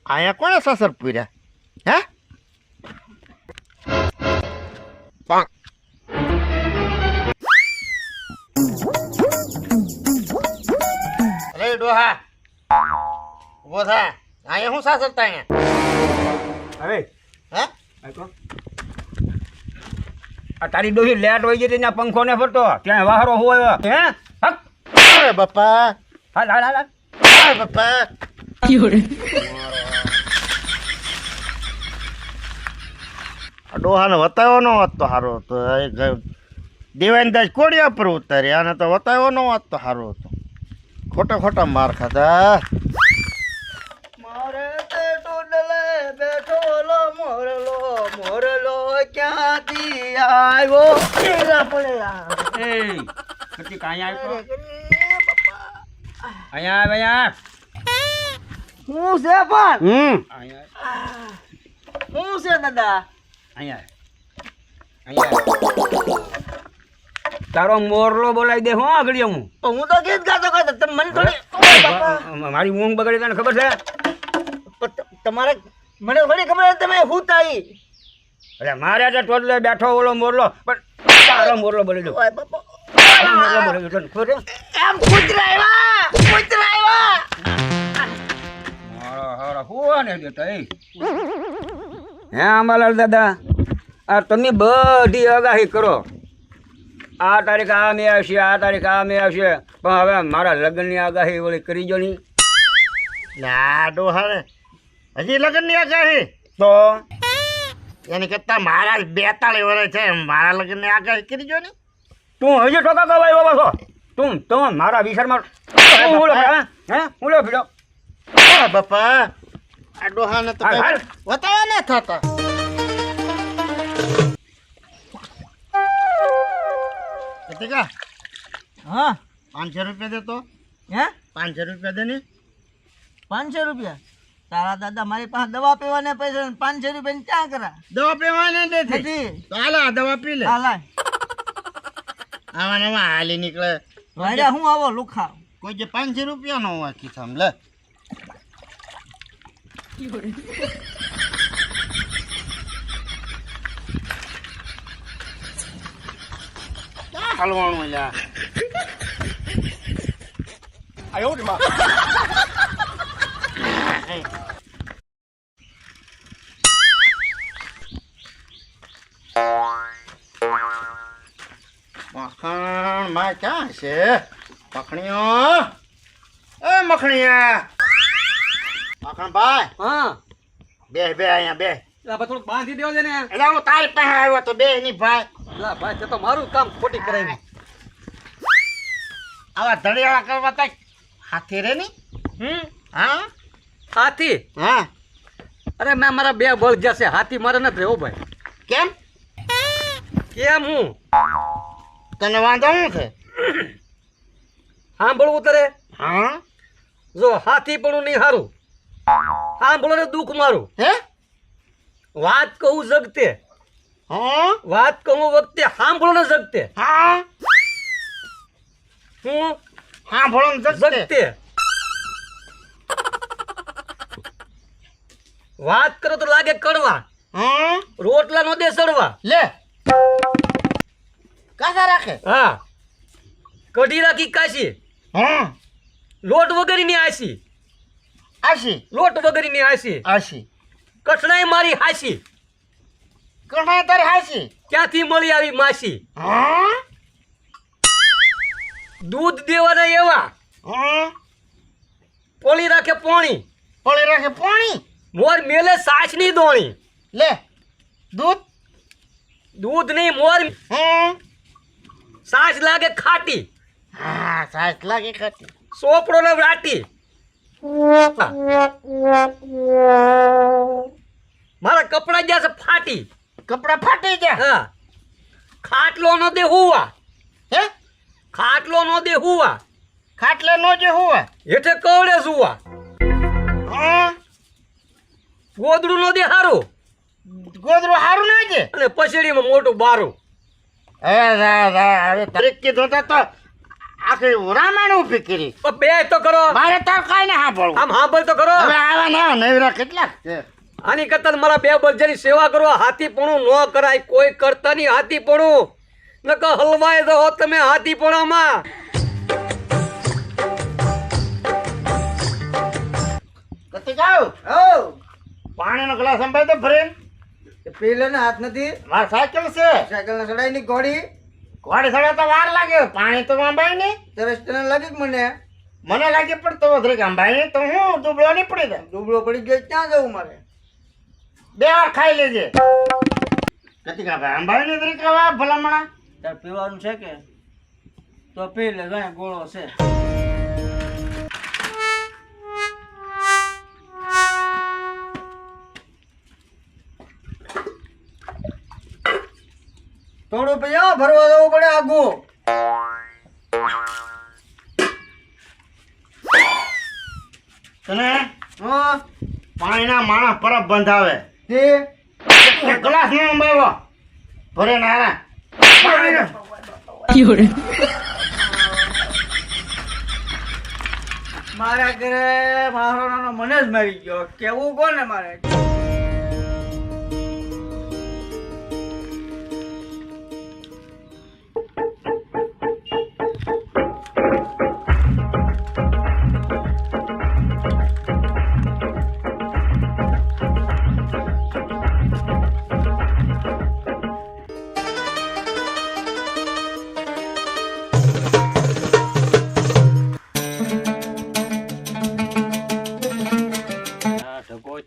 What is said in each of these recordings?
અહીંયા કોણે સસર પૂર્યા હે અરે ડોહા ઉભો થા અહીંયા હું સાસરતા અહીંયા અરે હે આ તારી ડોહી લેટ વહી જતી ત્યાં પંખો ને ફરતો ત્યાં વાહરો હોય હે હક અરે બાપા હાલ હાલ હાલ અરે બાપા ડોહાને વતાવ્યો ન હોત તો સારો હતો દેવાન દાસ કોડિયા પર ઉતારી આને તો વતાવ્યો ન હોત તો સારો હતો ખોટા ખોટા માર ખાધા મારે તે ટોડલે બેઠો લો મોરલો ક્યાંથી આવ્યો કેરા પડે એ કટી કાંઈ આવ્યો અહીંયા આવે અહીંયા હું છે પણ અહીંયા હું છે દાદા અહીંયા તારો મોરલો બોલાવી દે હું આગળ હું હું તો ગીત ગાતો ગાતો તમે મને થોડી મારી ઊંઘ બગડી તને ખબર છે તમારે મને થોડી ખબર તમે હું તાઈ અરે મારે તો ટોટલે બેઠો ઓલો મોરલો પણ તારો મોરલો બોલી દો મોરલો બોલી દો ખબર એમ કૂતરા આવ્યા મારો હારો હું ને દેતા એ હે આંબાલાલ દાદા આ તમે બધી આગાહી કરો આ તારીખ આ મેં આવશે આ તારીખ આ મેં આવશે પણ હવે મારા લગ્નની આગાહી ઓલી કરી જો નહીં ના ડોહાને હજી લગ્નની આગાહી તો એની કરતા મારા 42 વર્ષ છે મારા લગ્નની આગાહી કરી જો ને તું હજી ઠોકા ગવાય બાબા છો તું મારા વિચારમાં હે હું લો ભીડો બાપા આ ડોહાને તો વતાયા ના થતા કતિકા હા 500 રૂપિયા દે તો હે 500 રૂપિયા દે ને 500 રૂપિયા તારા દાદા મારી પાસે દવા પીવાને પૈસા 500 રૂપિયા ક્યાં કરા દવા પીવાને નથી નથી તો હાલા દવા પી લે હાલા આમાં હાલી નીકળે વાડ્યા હું આવો લુખા કોઈ જે 500 રૂપિયા નો હોય ખિસ્સામાં લે હલવાણું લ્યા આયો રે માં મખણ માં ક્યાં છે મખણીઓ એ મખણીયા મખણ ભાઈ હા બે અહીંયા બે લા થોડું બાંધી દેવો છે ને એટલે હું તારી પાસે આવ્યો તો બે ની ભાઈ લા ભાઈ તે તો મારું કામ ખોટી કરાવી આવા ધડિયાળા કરવા તા હાથી રે ની હા હાથી હા અરે મેં મારા બે બળ જશે હાથી મારે નથી રહેવો ભાઈ કેમ કેમ હું તને વાંધો શું છે સાંભળવું તરે હા જો હાથી પણ નહીં હારું સાંભળો ને દુઃખ મારું હે વાત કહું જગતે હા વાત કહું વખતે સાંભળો ને જગતે હા હું હા ભણો જગતે જગતે વાત કરો તો લાગે કડવા હા રોટલા નો દે સડવા લે કાસા રાખે હા કઢી રાખી કાશી હા લોટ વગરની આશી આશી લોટ વગરની આશી આશી કઠણાઈ મારી હાશી કણાય તારી હાશી ક્યાંથી મળી આવી માસી હા દૂધ દેવાના એવા હા પોળી રાખે પોણી પડી રાખે પાણી મોર મેલે સાચની દોણી લે દૂધ દૂધ નહીં મોર હા સાચ લાગે ખાટી હા સાસ લાગે ખાતી સોપડો ને રાટી મારા કપડા ગયા છે ફાટી કપડા ફાટી ગયા હા ખાટલો નો દે હુવા હે ખાટલો નો દે હુવા ખાટલે નો જે હુવા હેઠે કવડે સુવા હા ગોદડું નો દે હારું ગોદરું હારું ના છે અને પછડીમાં મોટું બારું હવે તારીખ કીધું તો આખી રામાયણ ઊભી કરી. પણ બે તો કરો, મારે તો કાંઈ ને સાંભળવું. આમ હાંભળ તો કરો. હવે આવા ને આવા નવરા કેટલાક છે. આની કરતા તો મારા બે બલજાની સેવા કરો. હાથીપણું ન કરાય, કોઈ કરતા નહીં હાથીપણું. નકર હલવાય તો હો તમે હાથીપણામાં. કતી જાવ પાણીનો ગ્લાસ સંભાળ તો ભરીને. પેલે ને હાથ નથી, મારી સાયકલ છે. સાયકલ ના ચડાઈ ની ઘોડી ઘોડી સડે તો વાર લાગે, પાણી તો અંબાય નહીં. તરસ તને લાગી કે મને લાગે પણ તો વધરે અંબાય નહીં તો હું દુબળો નહીં પડી જાય. ડૂબળો પડી ગયો ક્યાં જવું મારે? 2 વાર ખાઈ લેજે. કતિકા ભાઈ અંબાય નહીં તરીકે ભલામણા. તાર પીવાનું છે કે? તો પી લે, જાય ગોળો છે. થોડું પીઓ, ભરવા જવું પડે આગું. તને હા પાણીના માણસ પરબ બંધાવે તે ગ્લાસ નો અંબાવ્યો ભરે નારા. મારા ઘરે મારો નાનો મને જ મારી ગયો. કેવું કોને મારે?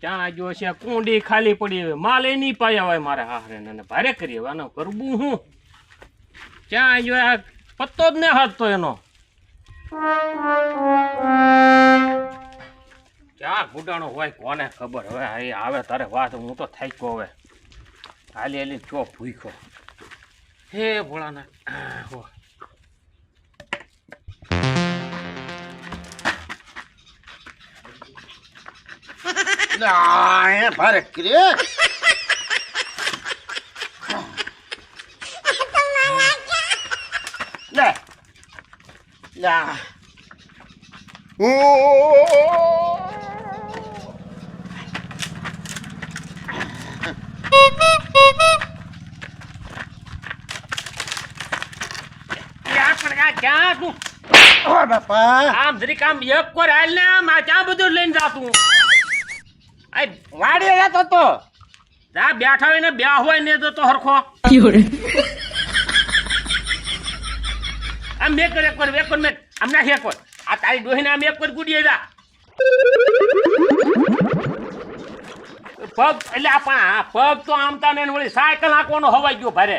ત્યાં જો છે કુંડી ખાલી પડી હવે માલ એ નહીં પાયા હોય મારે હારે ને ભારે કરી હવે આનો કરવું હું ત્યાં જો આ પત્તો જ ને હાથતો એનો ક્યાં ગુડાણો હોય કોને ખબર. હવે અહીં આવે તારે વાત હું તો થાક્યો હવે હાલી હાલી ચો ભૂખ્યો. હે ભોળાના હો ભારે કરી લે લા ક્યાં તું બાપા આમ જરીક આમ એક કોર હાલ ને આમ આ ક્યાં બધું લઈને જાતું વાડી જતો તો જા બેઠા હોય ને બ્યા હોય ને તો હરખો આમ મેં કર એક વાર મેં આમ નાખી એક વાર આ તારી ડોહીને આમ એક વાર ગુડીએ જા પગ એટલે આ પગ તો આમતા ને વળી સાયકલ હાંકવાનો હવાઈ ગયો ભારે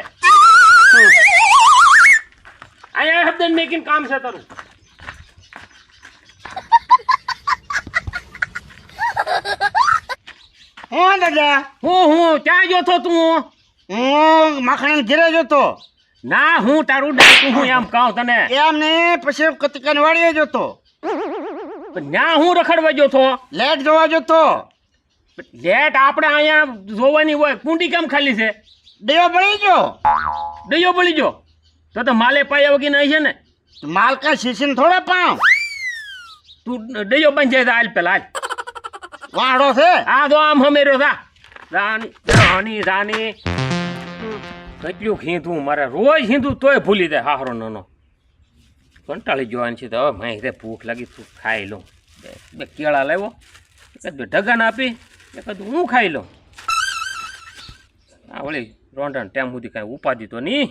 અહીંયા શબ્દ મેકીને કામ છે તારું. હું દાદા હું ક્યાં જોતો તું? હું માખણ ઘેરે જતો. ના હું તારું ડાકું હું એમ કહું તને એમ ને પછી કતિકાન વાડીએ જતો. ના હું રખડવા જોતો લેટ જોવા જતો. લેટ આપણે અહીંયા જોવાની હોય કુંડી કેમ ખાલી છે? દેવો બળી ગયો. દયો બળી જો તો માલે પાયા વગી નહીં છે ને માલ કા શીશીને થોડા પાવ. તું દયો બંધ જાય હાલ પેલા હાલ વાડો છે આ તો આમ હમેરો થા રાની રાની કેટલું ખીંધું મારે રોજ ખીંધું તોય ભૂલી જાય હારો નાનો કંટાળી જવાની છે તો હવે માહિતી ભૂખ લાગી તું ખાઈ લઉં. બે કેળા લાવ્યો એકાદ બે ઢગાને આપી એકાદ હું ખાઈ લઉં. આ વળી રોંઢાને ટાઈમ સુધી કાંઈ ઉપાધિ તો નહીં.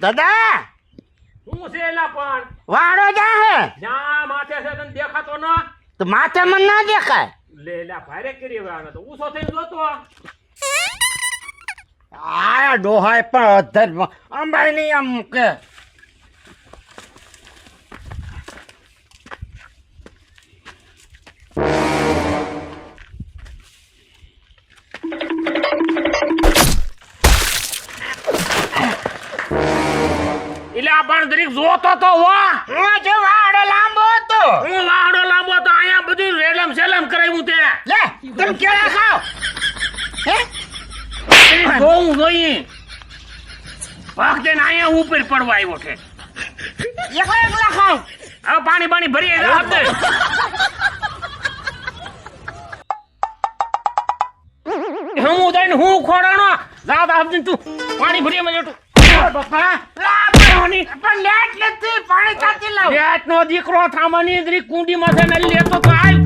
દાદા શું છે એલા પણ વાડો જા હે જ્યાં માથે છે તને દેખાતો ન તો માથે મને ના દેખાય. લે લા ભારે કરી હવે આને તો ઊંચો થઈને જોતો આ ડોહાય પણ અધર અંબાઈ નહીં આમ કે એટલે આ પણ દરેક જોતો તો વાહ હું જો વાડો લાંબો હતો. હું વાહડો લાંબો તો અહીંયા બધું રેલમ સેલમ કરાવ્યું તે લે તમે કેળા ખાઓ હે જોઉં જોઈ ભાગ દઈને અહીંયા ઉપર પડવા આવ્યો છે એકલા ખાવ હવે પાણી ભરી આપ દે હું દઈને હું ખોડાનો જા આપજે તું પાણી ભરી માં જોતું બાપા પાણી પણ લેટ નથી પાણી કાતી લાવ લેટ નો દીકરો થામાની કુંડી માં થઈને લેતો તો આય